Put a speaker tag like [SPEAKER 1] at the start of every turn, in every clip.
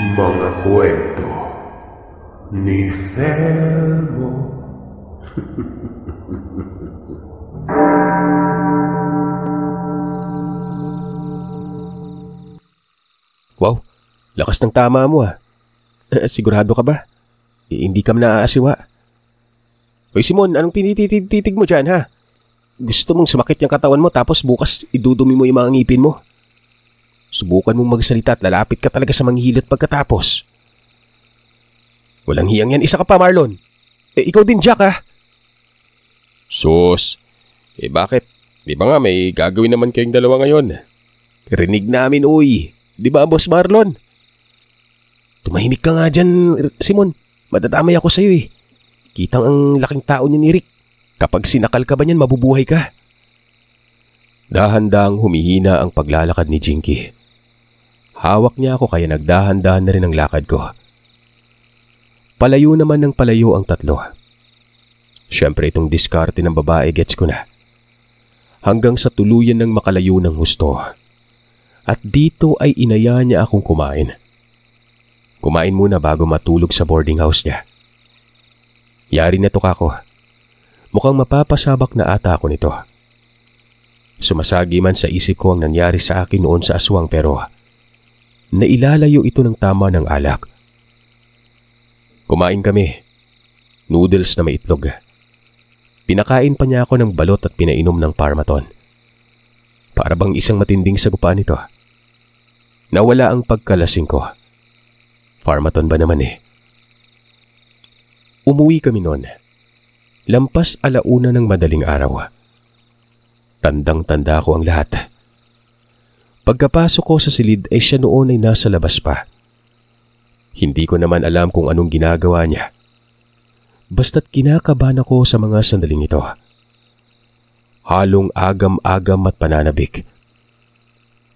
[SPEAKER 1] Mga kwento ni Felmo.
[SPEAKER 2] Wow, lakas ng tama mo ah. Sigurado ka ba? Hindi ka naaasiwa. Hoy Simon, anong tinititig mo dyan ha? Gusto mong sumakit yung katawan mo tapos bukas idudumi mo yung mga ngipin mo. Subukan mong magsalita at lalapit ka talaga sa manghihilot pagkatapos. Walang hiyang yan. Isa ka pa, Marlon. Ikaw din, Jack ha? Sus, bakit? Di ba nga may gagawin naman kayong dalawa ngayon? Rinig namin, uy. Di ba, Boss Marlon? Tumahimik ka nga dyan, Simon. Madadamay ako sa'yo eh. Kitang ang laking tao niya ni Rick. Kapag sinakal ka ba niyan, mabubuhay ka. Dahan-dahang humihina ang paglalakad ni Jinky. Hawak niya ako kaya nagdahan-dahan na rin ang lakad ko. Palayo naman ng palayo ang tatlo. Siyempre itong diskarte ng babae gets ko na. Hanggang sa tuluyan ng makalayo ng husto. At dito ay inaya niya akong kumain. Kumain muna bago matulog sa boarding house niya. Yari na to kako. Mukhang mapapasabak na ata ako nito. Sumasagi man sa isip ko ang nangyari sa akin noon sa aswang pero nailalayo ito ng tama ng alak. Kumain kami. Noodles na may itlog. Pinakain pa niya ako ng balot at pinainom ng Parmaton. Para bang isang matinding sagupaan ito. Nawala ang pagkalasing ko. Parmaton ba naman eh. Umuwi kami noon. Lampas 1:00 ng madaling araw. Tandang-tanda ko ang lahat. Pagkapasok ko sa silid ay siya noon ay nasa labas pa. Hindi ko naman alam kung anong ginagawa niya. Basta't kinakabahan ako sa mga sandaling ito. Halong agam-agam at pananabik.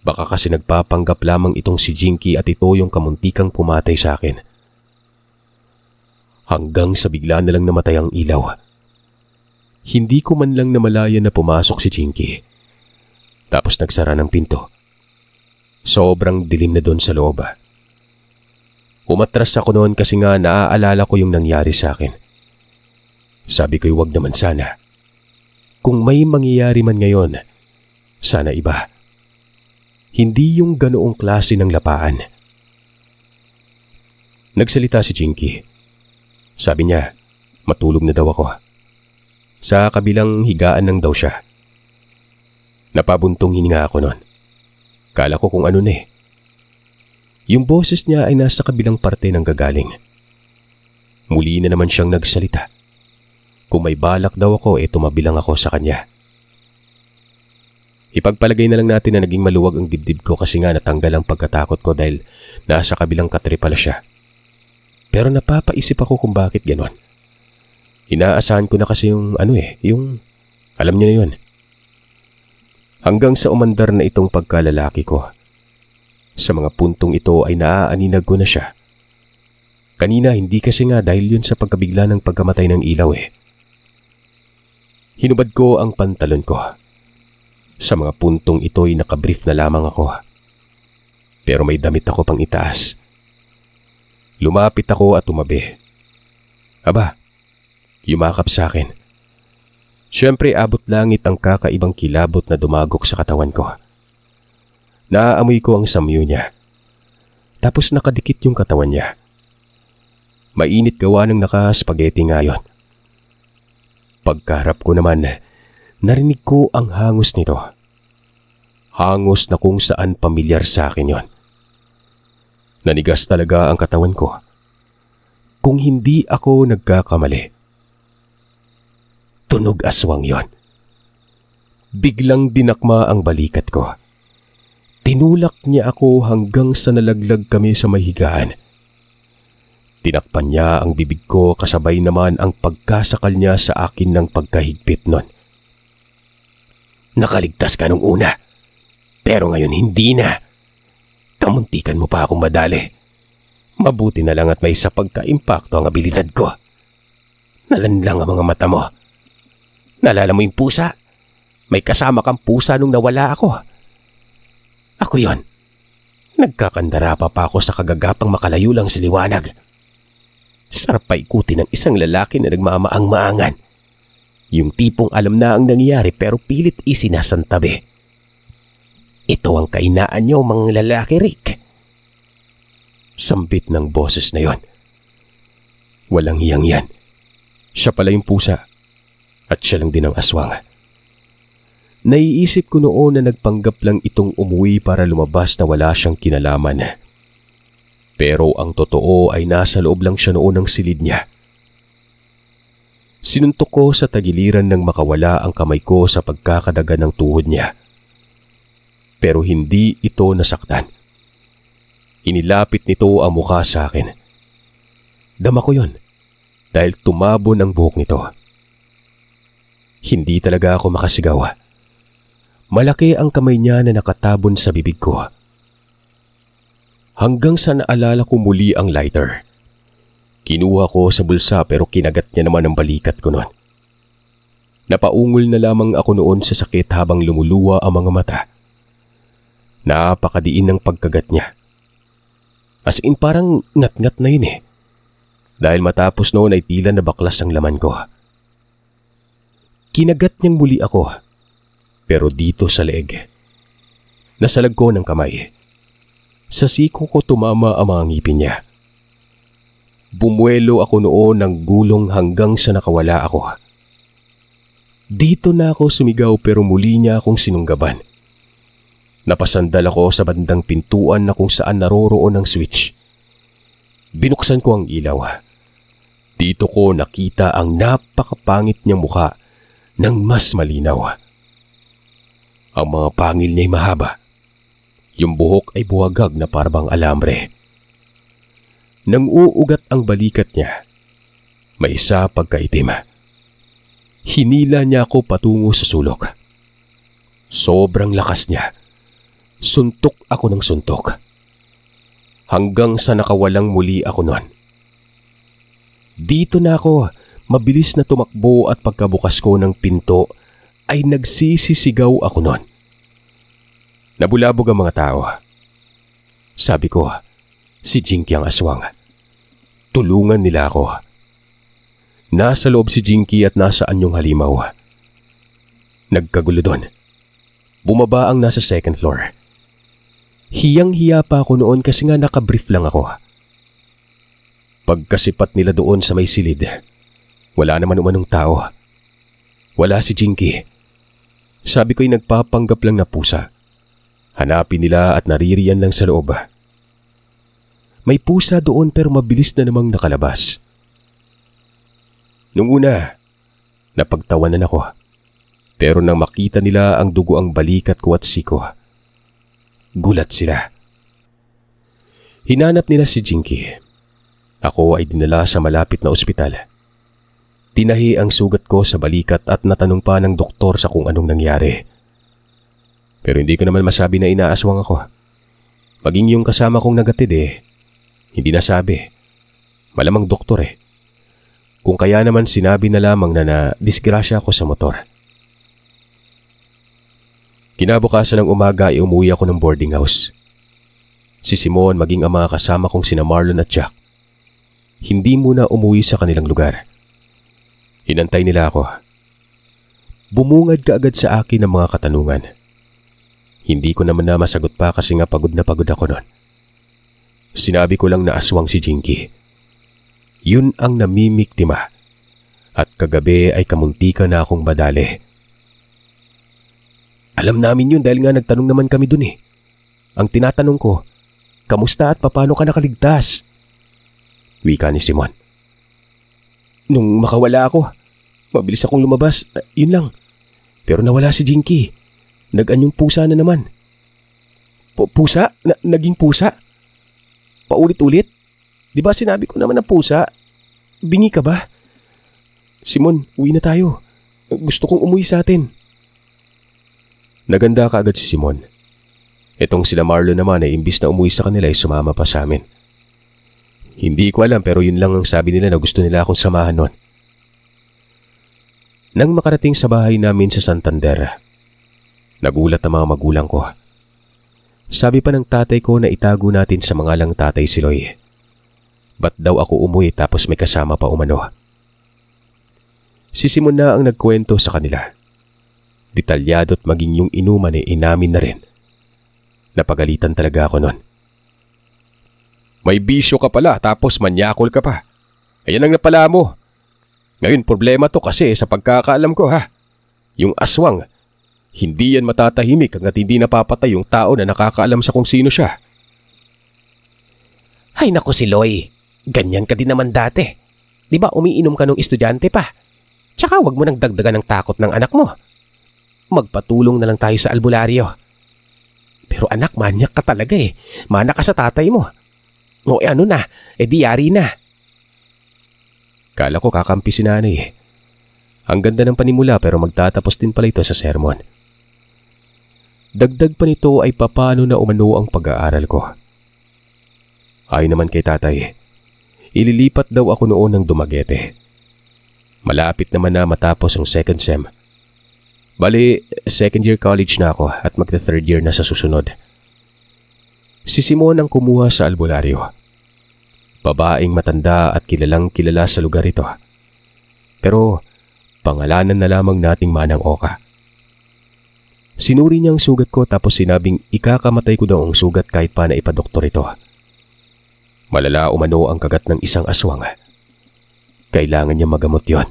[SPEAKER 2] Baka kasi nagpapanggap lamang itong si Jinky at ito yung kamuntikang pumatay sa akin. Hanggang sa bigla na lang namatay ang ilaw. Hindi ko man lang namalayan na pumasok si Jinky. Tapos nagsara ng pinto. Sobrang dilim na doon sa loob. Umatras ako noon kasi nga naaalala ko yung nangyari sa akin. Sabi ko'y wag naman sana. Kung may mangyayari man ngayon, sana iba. Hindi yung ganoong klase ng lapaan. Nagsalita si Jinky. Sabi niya, matulog na daw ako. Sa kabilang higaan lang daw siya. Napabuntong hininga ako noon. Kala ko kung ano na eh. Yung boses niya ay nasa kabilang parte ng gagaling. Muli na naman siyang nagsalita. Kung may balak daw ako, tumabilang ako sa kanya. Ipagpalagay na lang natin na naging maluwag ang dibdib ko kasi nga natanggal ang pagkatakot ko dahil nasa kabilang katre pala siya. Pero napapaisip ako kung bakit ganon. Inaasahan ko na kasi yung alam niyo na yun. Hanggang sa umandar na itong pagkalalaki ko. Sa mga puntong ito ay naaaninag ko na siya. Kanina hindi kasi nga dahil yun sa pagkabigla ng pagkamatay ng ilaw eh. Hinubad ko ang pantalon ko. Sa mga puntong ito ay nakabrief na lamang ako. Pero may damit ako pang itaas. Lumapit ako at tumabi. Aba, yumakap sa akin. Siyempre abot langit ang kakaibang kilabot na dumagok sa katawan ko. Naaamoy ko ang samyo niya. Tapos nakadikit yung katawan niya. Mainit gawa ng naka-spaghetti ngayon. Pagkaharap ko naman, narinig ko ang hangos nito. Hangos na kung saan pamilyar sa akin yon. Nanigas talaga ang katawan ko. Kung hindi ako nagkakamali. Tunog aswang yon. Biglang dinakma ang balikat ko. Tinulak niya ako hanggang sa nalaglag kami sa may higaan. Tinakpan niya ang bibig ko kasabay naman ang pagkasakal niya sa akin ng pagkahigpit nun. Nakaligtas ka nung una, pero ngayon hindi na. Kamuntikan mo pa akong madali. Mabuti na lang at may sa pagka-impakto ang abilidad ko. Nalanlang ang mga mata mo. Nalala mo yung pusa? May kasama kang pusa nung nawala ako. Ako yon. Nagkakandara pa ako sa kagagapang makalayo lang sa liwanag. Sarap pa ikutin ng isang lalaki na nagmamaang-maangan. Yung tipong alam na ang nangyayari pero pilit isinasantabi. Ito ang kainaan niyo, mga lalaki, Rick. Sambit ng boses na yon. Walang hiyang yan. Siya pala yung pusa. At siya lang din ang aswang. Naiisip ko noon na nagpanggap lang itong umuwi para lumabas na wala siyang kinalaman. Pero ang totoo ay nasa loob lang siya noon ng silid niya. Sinuntok ko sa tagiliran nang makawala ang kamay ko sa pagkakadaga ng tuhod niya. Pero hindi ito nasaktan. Inilapit nito ang mukha sa akin. Dama ko yon dahil tumabon ang buhok nito. Hindi talaga ako makasigaw. Malaki ang kamay niya na nakatabon sa bibig ko. Hanggang sa naalala ko muli ang lighter. Kinuha ko sa bulsa pero kinagat niya naman ang balikat ko noon. Napaungol na lamang ako noon sa sakit habang lumuluwa ang mga mata. Napakadiin ng pagkagat niya. As in parang ngat-ngat na yun eh. Dahil matapos noon ay tila na baklas ang laman ko. Kinagat niyang muli ako. Pero dito sa leeg. Nasalag ko ng kamay. Sa siko ko tumama ang mga ngipin niya. Bumuelo ako noon ng gulong hanggang sa nakawala ako. Dito na ako sumigaw pero muli niya akong sinunggaban. Napasandal ako sa bandang pintuan na kung saan naroroon ang switch. Binuksan ko ang ilaw. Dito ko nakita ang napakapangit niyang mukha ng mas malinaw. Ang mga pangil niya'y mahaba. Yung buhok ay buwagag na parang alambre. Nang uugat ang balikat niya, may isa pagkaitim. Hinila niya ako patungo sa sulok. Sobrang lakas niya. Suntok ako ng suntok. Hanggang sa nakawalang muli ako noon. Dito na ako, mabilis na tumakbo at pagkabukas ko ng pinto ay nagsisisigaw ako noon. Nabulabog ang mga tao. Sabi ko, si Jinky ang aswang. Tulungan nila ako. Nasa loob si Jinky at nasaan yung halimaw. Nagkagulo doon. Bumaba ang nasa second floor. Hiyang-hiya pa ako noon kasi nga nakabrief lang ako. Pagkasipat nila doon sa may silid, wala naman umanong tao. Wala si Jinky. Sabi ko'y nagpapanggap lang na pusa. Hanapin nila at naririyan lang sa loob. May pusa doon pero mabilis na namang nakalabas. Nung una, napagtawanan ako. Pero nang makita nila ang dugo ang balikat ko at siko, gulat sila. Hinanap nila si Jinky. Ako ay dinala sa malapit na ospital. Tinahi ang sugat ko sa balikat at natanong pa ng doktor sa kung anong nangyari. Pero hindi ko naman masabi na inaaswang ako. Maging yung kasama kong nagatid hindi nasabi. Malamang doktor Kung kaya naman sinabi na lamang na disgrasya ako sa motor. Kinabukasan ng umaga ay umuwi ako ng boarding house. Si Simon maging ang mga kasama kong sina Marlon at Jack. Hindi muna umuwi sa kanilang lugar. Inantay nila ako. Bumungad kaagad sa akin ang mga katanungan. Hindi ko naman na masagot pa kasi nga pagod na pagod ako noon. Sinabi ko lang na aswang si Jinky. Yun ang namimiktima. At kagabi ay kamuntika na akong badali. Alam namin yun dahil nga nagtanong naman kami dun Ang tinatanong ko, kamusta at paano ka nakaligtas? Wika ni Simon. Nung makawala ako, mabilis akong lumabas, yun lang. Pero nawala si Jinky. Nag-anyong pusa na naman. Pusa? Naging pusa? Paulit-ulit? Di ba sinabi ko naman na pusa? Bingi ka ba? Simon, uwi na tayo. Gusto kong umuwi sa atin. Naganda kaagad si Simon. Itong sila Marlon naman ay imbis na umuwi sa kanila ay sumama pa sa amin. Hindi ko alam pero yun lang ang sabi nila na gusto nila akong samahan nun. Nang makarating sa bahay namin sa Santander, nagulat ang mga magulang ko. Sabi pa ng tatay ko na itago natin sa mga lang tatay si Loy. Ba't daw ako umuwi tapos may kasama pa umano? Si Simon na ang nagkwento sa kanila. Detalyado at maging yung inuman ay inamin na rin. Napagalitan talaga ako nun. May bisyo ka pala tapos manyakol ka pa. Ayan ang napala mo. Ngayon problema to kasi sa pagkakaalam ko ha. Yung aswang, hindi yan matatahimik hanggat hindi napapatay yung tao na nakakaalam sa kung sino siya.
[SPEAKER 3] Ay naku si Loy, ganyan ka din naman dati. Di ba umiinom ka nung estudyante pa? Tsaka wag mo nang dagdagan ng takot ng anak mo. Magpatulong na lang tayo sa albularyo. Pero anak, manyak ka talaga eh. Mana ka sa tatay mo. O ano na, di yari na.
[SPEAKER 2] Kala ko kakampi si nanay eh. Ang ganda ng panimula pero magtatapos din pala ito sa sermon. Dagdag pa nito ay papaano na umano ang pag-aaral ko. Ayon naman kay tatay, ililipat daw ako noon ng Dumaguete. Malapit naman na matapos ang second sem. Bali, second year college na ako at magta-third year na sa susunod. Si Simon ang kumuha sa albularyo. Babaeng matanda at kilalang kilala sa lugar ito. Pero pangalanan na lamang nating Manang Oka. Sinuri niya ang sugat ko tapos sinabing ikakamatay ko daw ang sugat kahit pa na ipadoktor ito. Malala umano ang kagat ng isang aswang. Kailangan niya magamot yon.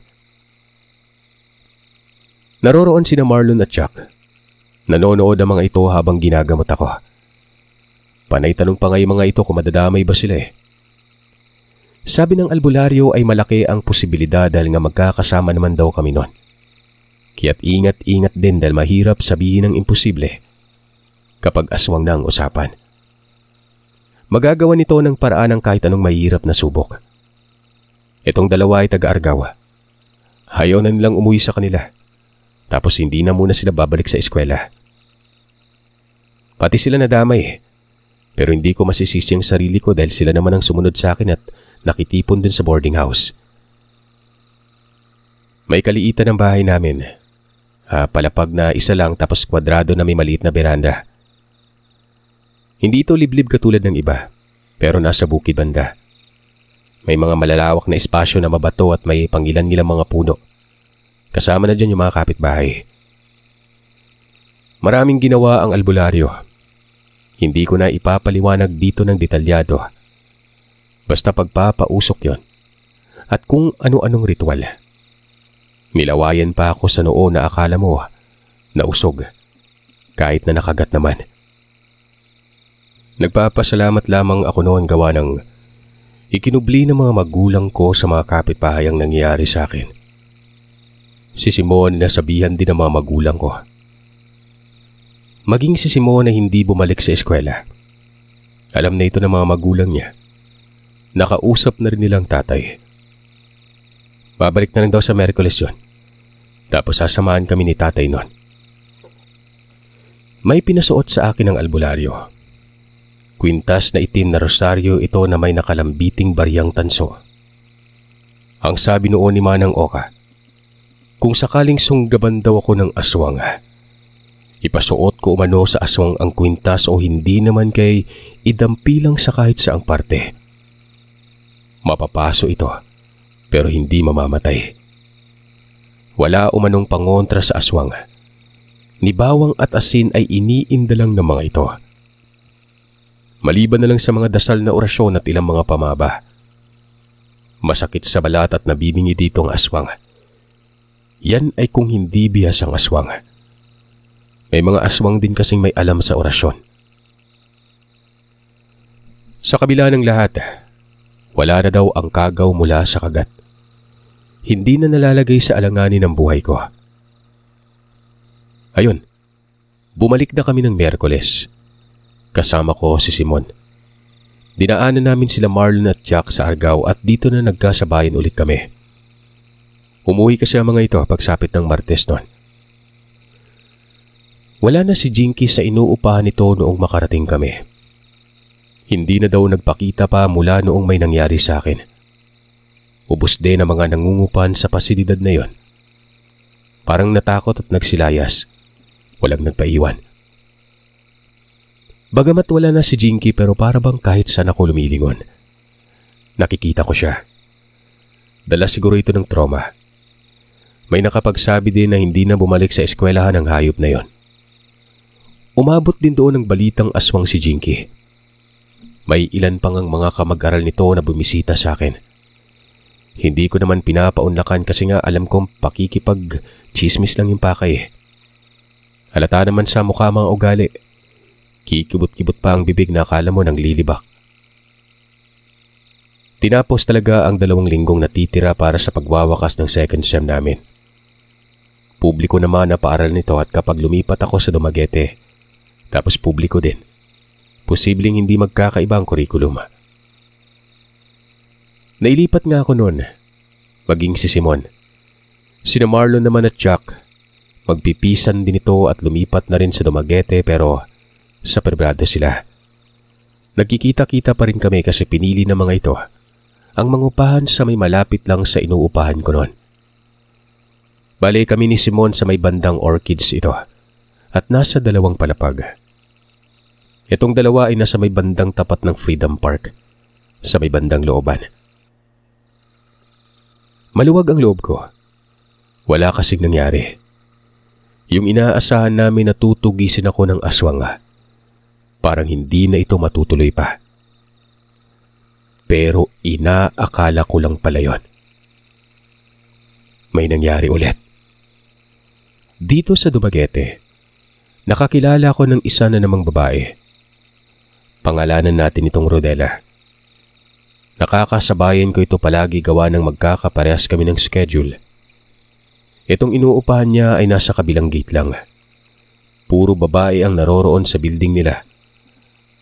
[SPEAKER 2] Naroroon sina Marlon at Jack. Nanonood ang mga ito habang ginagamot ako. Panay tanong pa nga yung mga ito kung madadamay ba sila eh. Sabi ng albularyo ay malaki ang posibilidad dahil nga magkakasama naman daw kami noon. Kaya't ingat-ingat din dahil mahirap sabihin ng imposible kapag aswang na ang usapan. Magagawa nito ng paraan ng kahit anong mahirap na subok. Itong dalawa ay taga-Argao. Ayaw na nilang umuwi sa kanila. Tapos hindi na muna sila babalik sa eskwela. Pati sila nadamay. Pero hindi ko masisisi ang sarili ko dahil sila naman ang sumunod sa akin at nakitipon dun sa boarding house. May kaliitan ng bahay namin. Palapag na isa lang tapos kwadrado na may maliit na beranda. Hindi ito liblib katulad ng iba, pero nasa bukid banda. May mga malalawak na espasyo na mabato at may pangilan-ngilang mga puno. Kasama na dyan yung mga kapitbahay. Maraming ginawa ang albularyo. Hindi ko na ipapaliwanag dito ng detalyado. Basta pagpapausok yon. At kung ano-anong ritual. Nilawayan pa ako sa noo na akala mo na usog. Kahit na nakagat naman. Nagpapasalamat lamang ako noon gawa ng ikinubli ng mga magulang ko sa mga kapitbahay ang nangyayari sa akin. Si Simon nasabihan din ng mga magulang ko. Maging si Simon na hindi bumalik sa eskwela. Alam na ito ng mga magulang niya. Nakausap na rin nilang tatay. Babalik na lang daw sa Miyerkules yun. Tapos sasamahan kami ni tatay nun. May pinasuot sa akin ng albularyo. Kwintas na itim na rosaryo ito na may nakalambiting bariyang tanso. Ang sabi noon ni Manang Oka, kung sakaling sunggaban daw ako ng aswang, ipasuot ko umano sa aswang ang kwintas o hindi naman kay idampilang sa kahit saang parte. Mapapaso ito, pero hindi mamamatay. Wala umanong pangontra sa aswang. Ni bawang at asin ay iniindalang ng mga ito. Maliban na lang sa mga dasal na orasyon at ilang mga pamaba. Masakit sa balat at nabibingi dito ang aswang. Yan ay kung hindi bihas ang aswang. May mga aswang din kasing may alam sa orasyon. Sa kabila ng lahat, wala na daw ang kagaw mula sa kagat. Hindi na nalalagay sa alanganin ng buhay ko. Ayun, bumalik na kami ng Miyerkules. Kasama ko si Simon. Dinaanan namin sila Marlon at Jack sa Argao at dito na nagkasabayan ulit kami. Umuwi kasi ang mga ito pagsapit ng Martes noon. Wala na si Jinky sa inuupahan nito noong makarating kami. Hindi na daw nagpakita pa mula noong may nangyari sa akin. Ubus din ang mga nangungupan sa pasilidad na yon. Parang natakot at nagsilayas. Walang nagpaiwan. Bagamat wala na si Jinky pero para bang kahit saan ako lumilingon, nakikita ko siya. Dala siguro ito ng trauma. May nakapagsabi din na hindi na bumalik sa eskwelahan ang hayop na yon. Umabot din doon ang balitang aswang si Jinky. May ilan pang ang mga kamag-aral nito na bumisita sa akin. Hindi ko naman pinapaunlakan kasi nga alam kong pakikipag-chismis lang yung pakay. Halata naman sa mukha mga ugali. Kikibot-kibot pa ang bibig na akala mo nang lilibak. Tinapos talaga ang 2 linggong natitira para sa pagwawakas ng second sem namin. Publiko naman na paaral nito at kapag lumipat ako sa Dumaguete, tapos publiko din, posibleng hindi magkakaiba ang kurikulum. Nailipat nga ako noon, maging si Simon. Sina Marlon naman at Jack, magpipisan din ito at lumipat na rin sa Dumaguete pero sa Pebrado sila. Nagkikita-kita pa rin kami kasi pinili ng mga ito ang mangupahan sa may malapit lang sa inuupahan ko noon. Bale kami ni Simon sa may bandang Orchids ito at nasa 2 palapag. Itong 2 ay nasa may bandang tapat ng Freedom Park sa may bandang looban. Maluwag ang loob ko. Wala kasing nangyari. Yung inaasahan namin na tutugisin ako ng aswang, parang hindi na ito matutuloy pa. Pero inaakala ko lang pala yon. May nangyari ulit. Dito sa Dumaguete, nakakilala ko ng isa na namang babae. Pangalanan natin itong Rodela. Nakakasabayan ko ito palagi gawa ng magkakaparehas kami ng schedule. Itong inuupahan niya ay nasa kabilang gate lang. Puro babae ang naroroon sa building nila,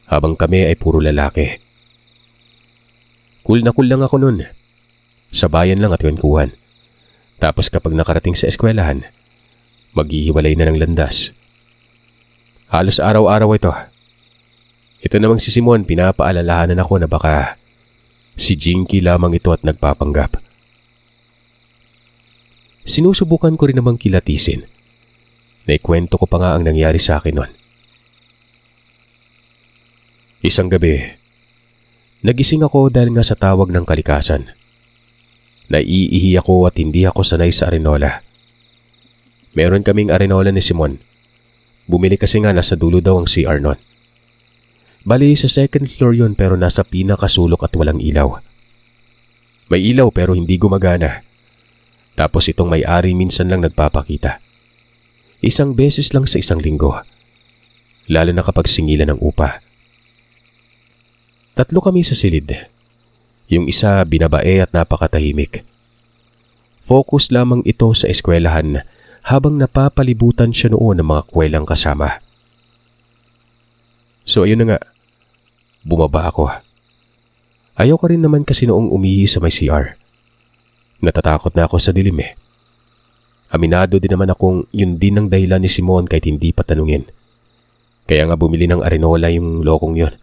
[SPEAKER 2] habang kami ay puro lalaki. Cool na cool lang ako nun. Sabayan lang at kwentuhan. Tapos kapag nakarating sa eskwelahan, maghihiwalay na ng landas. Halos araw-araw ito. Ito namang si Simon, pinapaalalahanan ako na baka si Jinky lamang ito at nagpapanggap. Sinusubukan ko rin namang kilatisin. Naikwento ko pa nga ang nangyari sa akin noon. Isang gabi, nagising ako dahil nga sa tawag ng kalikasan. Naiihi ako at hindi ako sanay sa arenola. Meron kaming arenola ni Simon. Bumili kasi nga nasa dulo daw ang CR noon. Bali sa 2nd floor yon pero nasa pinakasulok at walang ilaw. May ilaw pero hindi gumagana. Tapos itong may-ari minsan lang nagpapakita. Isang beses lang sa isang linggo. Lalo na kapag singilan ng upa. 3 kami sa silid. Yung isa binabae at napakatahimik. Focus lamang ito sa eskwelahan habang napapalibutan siya noon ng mga kwelang kasama. So ayun na nga, bumaba ako. Ayaw ko rin naman kasi noong umihi sa may CR. Natatakot na ako sa dilim eh. Aminado din naman akong yun din ang dahilan ni Simon kahit hindi pa tanungin. Kaya nga bumili ng arenola yung lokong yun.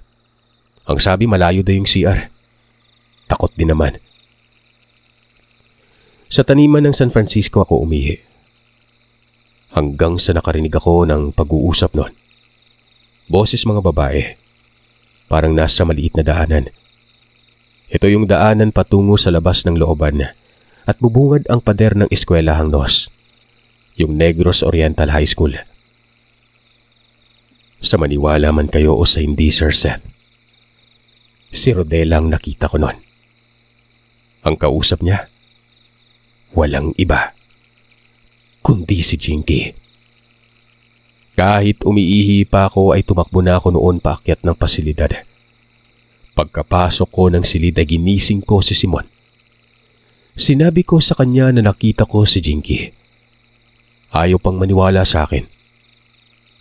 [SPEAKER 2] Ang sabi malayo daw yung CR. Takot din naman. Sa taniman ng San Francisco ako umihi. Hanggang sa nakarinig ako ng pag-uusap noon. Boses mga babae. Parang nasa maliit na daanan. Ito yung daanan patungo sa labas ng looban at bubungad ang pader ng eskwelahang NOS, yung Negros Oriental High School. Sa maniwala man kayo o sa hindi, Sir Seth, si Rodela ang nakita ko noon. Ang kausap niya, walang iba, kundi si Jinky. Kahit umiihi pa ako ay tumakbo na ako noon paakyat ng pasilidad. Pagkapasok ko ng silid ay ginising ko si Simon. Sinabi ko sa kanya na nakita ko si Jinky. Ayaw pang maniwala sa akin.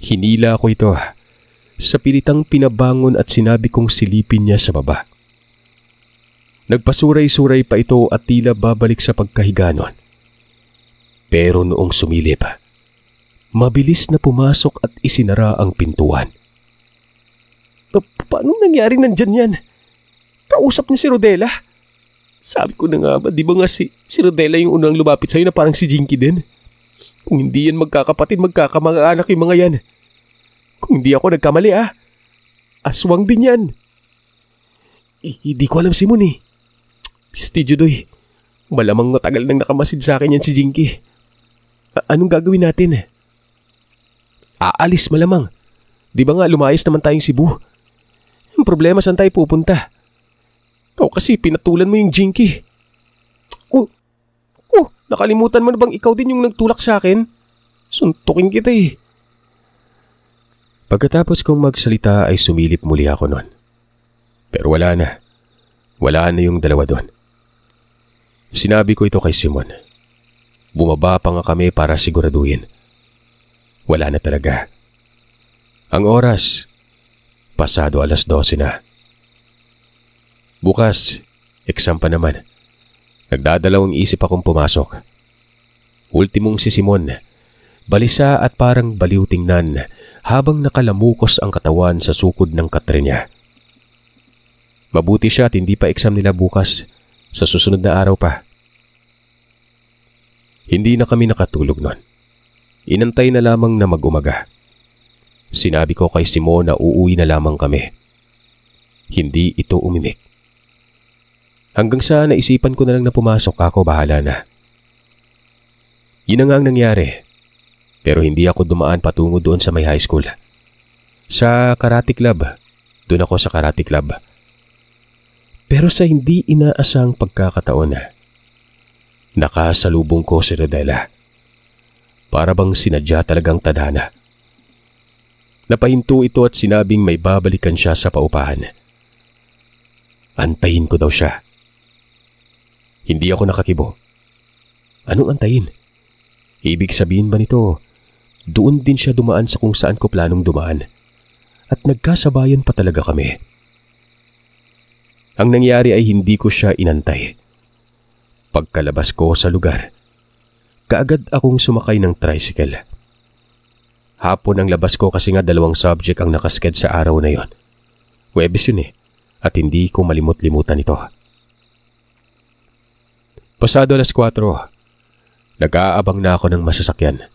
[SPEAKER 2] Hinila ko ito sa pilitang pinabangon at sinabi kong silipin niya sa baba. Nagpasuray-suray pa ito at tila babalik sa pagkahiga noon. Pero noong sumilip, mabilis na pumasok at isinara ang pintuan.
[SPEAKER 3] Paano nangyari nandyan yan? Kausap niya si Rodela. Sabi ko na nga ba, di ba nga si Rodela yung unang lumapit sa'yo na parang si Jinky din? Kung hindi yan magkakapatid, magkakamag-anak yung mga yan. Kung hindi ako nagkamali Aswang din yan. Hindi ko alam, Simon eh. Pisti, Judoy. Malamang matagal nang nakamasid sa akin yan si Jinky. Anong gagawin natin? Aalis malamang. Di ba nga lumayas naman tayong Cebu? Ang problema, saan tayo pupunta? Ikaw kasi pinatulan mo yung Jinky. Nakalimutan mo na bang ikaw din yung nagtulak sa akin? Suntukin kita eh.
[SPEAKER 2] Pagkatapos kong magsalita ay sumilip muli ako noon. Pero wala na. Wala na yung dalawa doon. Sinabi ko ito kay Simon. Bumaba pa nga kami para siguraduhin. Wala na talaga. Ang oras, pasado 12:00 na. Bukas, exam pa naman. Nagdadalawang isip akong pumasok. Ultimong si Simon, balisa at parang baliw tingnan habang nakalamukos ang katawan sa sukod ng katre niya. Mabuti siya at hindi pa exam nila bukas, sa susunod na araw pa. Hindi na kami nakatulog nun. Inantay na lamang na mag-umaga. Sinabi ko kay Simon na uuwi na lamang kami. Hindi ito umimik. Hanggang sa naisipan ko na lang na pumasok ako, bahala na. Yun na nga ang nangyari. Pero hindi ako dumaan patungo doon sa may high school. Sa karate club. Doon ako sa karate club. Pero sa hindi inaasang pagkakataon, nakasalubong ko si Rodela. Para bang sinadya talagang tadhana. Napahinto ito at sinabing may babalikan siya sa paupahan. Antayin ko daw siya. Hindi ako nakakibo. Anong antayin? Ibig sabihin ba nito, doon din siya dumaan sa kung saan ko planong dumaan? At nagkasabayan pa talaga kami. Ang nangyari ay hindi ko siya inantay. Pagkalabas ko sa lugar, kaagad akong sumakay ng tricycle. Hapon ang labas ko kasi nga 2 subject ang nakasked sa araw na yon. Huwebes yun eh, at hindi ko malimot-limutan ito. Pasado 4:00, nag-aabang na ako ng masasakyan.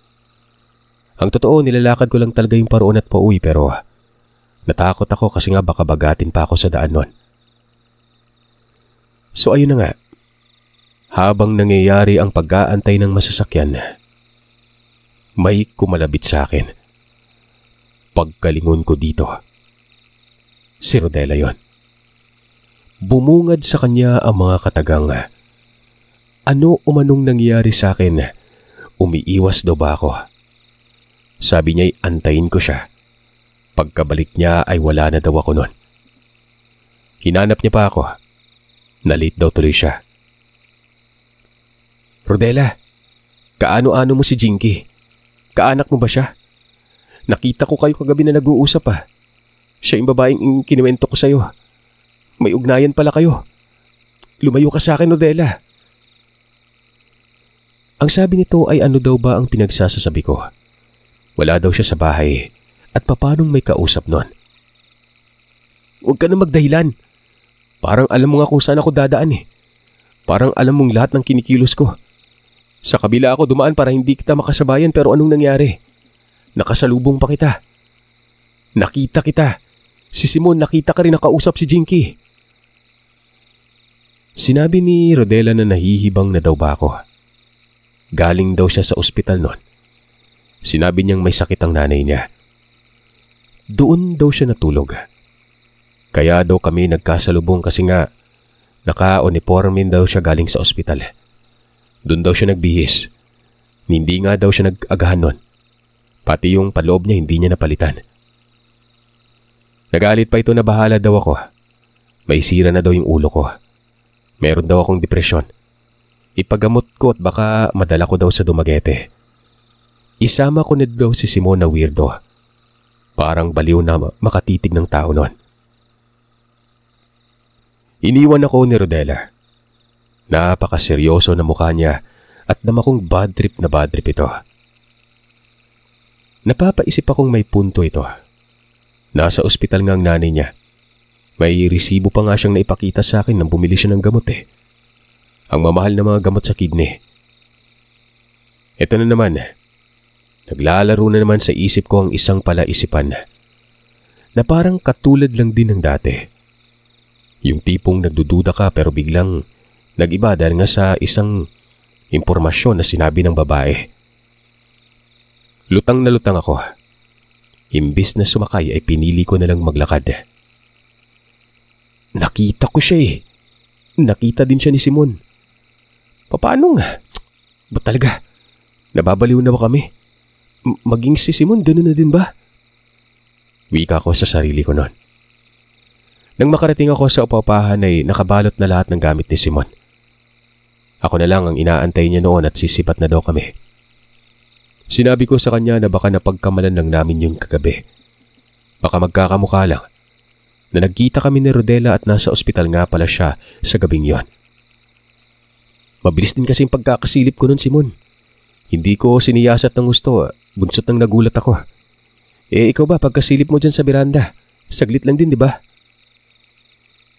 [SPEAKER 2] Ang totoo, nilalakad ko lang talaga yung paroon at pauwi pero natakot ako kasi nga baka bagatin pa ako sa daan nun. So ayun na nga, habang nangyayari ang pag-aantay ng masasakyan, may kumalabit sa akin. Pagkalingon ko dito, si Rodela yon. Bumungad sa kanya ang mga katagang. Ano umanong nangyari sa akin? Umiiwas daw ba ako? Sabi niya'y antayin ko siya. Pagkabalik niya ay wala na daw ako nun. Hinanap niya pa ako. Nalit daw tuloy siya. Rodela, kaano-ano mo si Jinky? Kaanak mo ba siya? Nakita ko kayo kagabi na nag-uusap pa. Siya yung babaeng kinuwento ko sa'yo. May ugnayan pala kayo. Lumayo ka sa akin, Rodela. Ang sabi nito ay ano daw ba ang pinagsasasabi ko? Wala daw siya sa bahay at papanong may kausap nun. Huwag ka na magdahilan. Parang alam mo nga kung saan ako dadaan eh. Parang alam mong lahat ng kinikilos ko. Sa kabila ako dumaan para hindi kita makasabayan pero anong nangyari? Nakasalubong pa kita. Nakita kita. Si Simon, nakita ka rin nakausap si Jinky. Sinabi ni Rodela na nahihibang na daw ba ako. Galing daw siya sa ospital noon. Sinabi niyang may sakit ang nanay niya. Doon daw siya natulog. Kaya daw kami nagkasalubong kasi nga naka-uniforme daw siya galing sa ospital. Doon daw siya nagbihis. Hindi nga daw siya nag-agahan noon. Pati yung paloob niya hindi niya napalitan. Nagalit pa ito na bahala daw ako. May sira na daw yung ulo ko. Meron daw akong depresyon. Ipagamot ko at baka madala ko daw sa Dumaguete. Isama ko na daw si Simon na weirdo. Parang baliw na makatitig ng tao noon. Iniwan ako ni Rodela. Napakaseryoso na mukha niya at namakong bad trip ito. Napapaisip akong may punto ito. Nasa ospital nga ang nanay niya. May resibo pa nga siyang naipakita sa akin nang bumili siya ng gamot eh. Ang mamahal na mga gamot sa kidney. Ito na naman. Naglalaro na naman sa isip ko ang isang palaisipan. na parang katulad lang din ng dati. Yung tipong nagdududa ka pero biglang nag-iba dahil nga sa isang impormasyon na sinabi ng babae. Lutang na lutang ako. Imbis na sumakay ay pinili ko na lang maglakad. Nakita ko siya eh. Nakita din siya ni Simon. Paano nga? Ba't talaga? Nababaliw na ba kami? Maging si Simon, gano'n na din ba? Wika ko sa sarili ko noon. Nang makarating ako sa upapahan ay nakabalot na lahat ng gamit ni Simon. Ako na lang ang inaantay niya noon at sisipat na daw kami. Sinabi ko sa kanya na baka napagkamalan lang namin yun kagabi. Baka magkakamukha lang na nagkita kami ni Rodela at nasa ospital nga pala siya sa gabing yon. Mabilis din kasing pagkakasilip ko nun, Simon. Hindi ko siniyasat ng gusto, bunsot nang nagulat ako. Ikaw ba pagkasilip mo dyan sa beranda? Saglit lang din, di ba?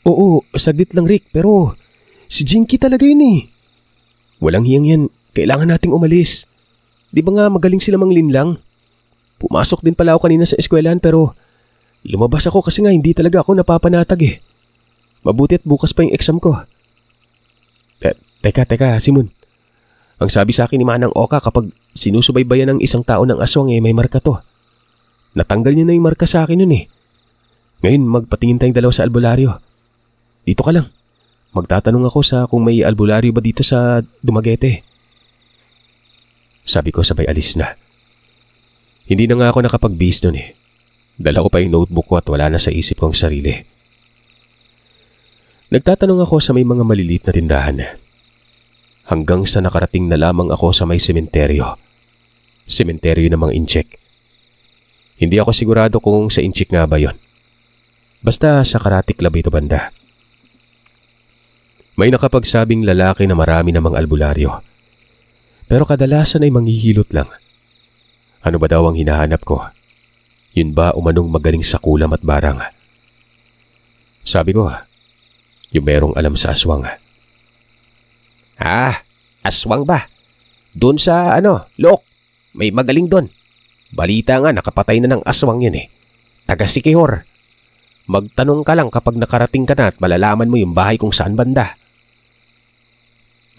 [SPEAKER 2] Oo, saglit lang Rick, pero si Jinky talaga yun eh. Walang hiyang yan, kailangan nating umalis. Di ba nga magaling sila manglinlang? Pumasok din pala ako kanina sa eskwelahan pero lumabas ako kasi nga hindi talaga ako napapanatag eh. Mabuti at bukas pa yung exam ko. Teka, Simon. Ang sabi sa akin ni Manang Oka kapag sinusubaybayan ng isang tao ng aswang may marka to. Natanggal niya na yung marka sa akin nun eh. Ngayon magpatingin tayong dalawa sa albularyo. Dito ka lang. Magtatanong ako sa kung may albularyo ba dito sa Dumaguete. Sabi ko sabay alis na. Hindi na nga ako nakapag-bis nun eh. Dala ko pa yung notebook ko at wala na sa isip kong sarili. Nagtatanong ako sa may mga maliliit na tindahan. Hanggang sa nakarating na lamang ako sa may sementeryo. Sementeryo ng mga inchik. Hindi ako sigurado kung sa inchik nga ba yon. Basta sa Karate Club ito banda. May nakapagsabing lalaki na marami namang albularyo. Pero kadalasan ay manghihilot lang. Ano ba daw ang hinahanap ko? Yun ba umanong magaling sa kulam at barang? Sabi ko, yung merong alam sa aswang. Aswang ba? Doon sa Look, may magaling doon. Balita nga nakapatay na ng aswang yun eh. Taga Sikihor. Magtanong ka lang kapag nakarating ka na at malalaman mo yung bahay kung saan banda.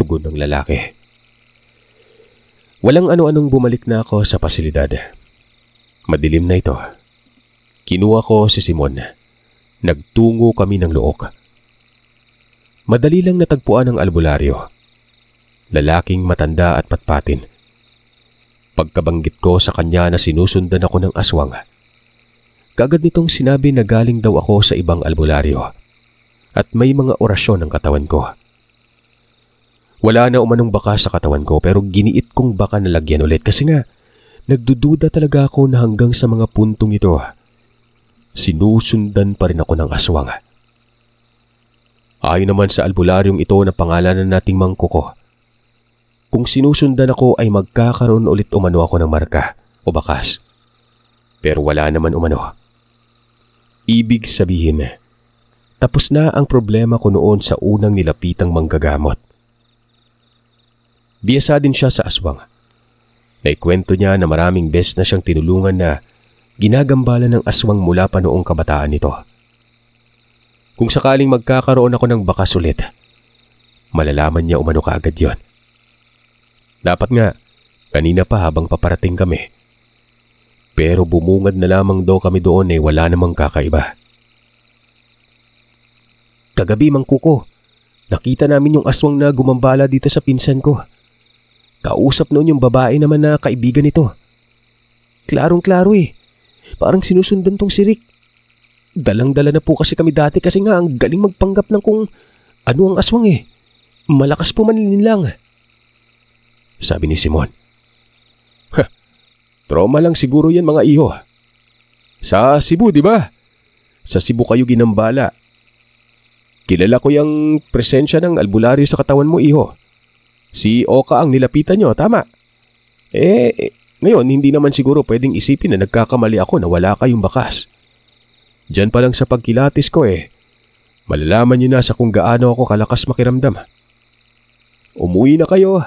[SPEAKER 2] Tugon ng lalaki. Walang ano-anong bumalik na ako sa pasilidad. Madilim na ito. Kinuha ko si Simon. Nagtungo kami ng Look. Madali lang natagpuan ang albularyo. Lalaking matanda at patpatin. Pagkabanggit ko sa kanya na sinusundan ako ng aswang, kaagad nitong sinabi na galing daw ako sa ibang albularyo at may mga orasyon ang katawan ko. Wala na umanong baka sa katawan ko pero giniit kong baka nalagyan ulit kasi nga nagdududa talaga ako na hanggang sa mga puntong ito, sinusundan pa rin ako ng aswang. Ayon naman sa albularyong ito na pangalanan nating Mangkuko, kung sinusundan ako ay magkakaroon ulit umano ako ng marka o bakas. Pero wala naman umano. Ibig sabihin, tapos na ang problema ko noon sa unang nilapitang manggagamot. Biyasa din siya sa aswang. Naikwento niya na maraming beses na siyang tinulungan na ginagambala ng aswang mula pa noong kabataan nito. Kung sakaling magkakaroon ako ng bakas ulit, malalaman niya umano kaagad yon. Dapat nga, kanina pa habang paparating kami. Pero bumungad na lamang daw kami doon wala namang kakaiba. Kagabi Mangkuko, nakita namin yung aswang na gumambala dito sa pinsan ko. Kausap noon yung babae naman na kaibigan nito. Klarong-klaro Parang sinusundan tong si Rick. Dalang-dala na po kasi kami dati kasi nga ang galing magpanggap ng kung ano ang aswang Malakas po manilinlang. Sabi ni Simon. Trauma lang siguro yan mga iho. Sa Cebu, di ba? Sa Cebu kayo ginambala. Kilala ko yung presensya ng albularyo sa katawan mo, iho. Si Oka ang nilapitan nyo, tama? Ngayon hindi naman siguro pwedeng isipin na nagkakamali ako na wala kayong bakas. Diyan pa lang sa pagkilatis ko malalaman nyo na sa kung gaano ako kalakas makiramdam. Umuwi na kayo.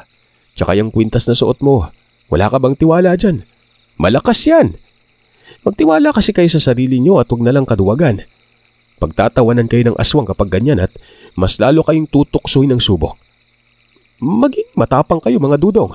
[SPEAKER 2] Tsaka yung kwintas na suot mo, wala ka bang tiwala dyan? Malakas yan. Magtiwala kasi kayo sa sarili nyo at huwag na lang kaduwagan. Pagtatawanan kayo ng aswang kapag ganyan at mas lalo kayong tutuksoy ng subok. Maging matapang kayo mga dudong.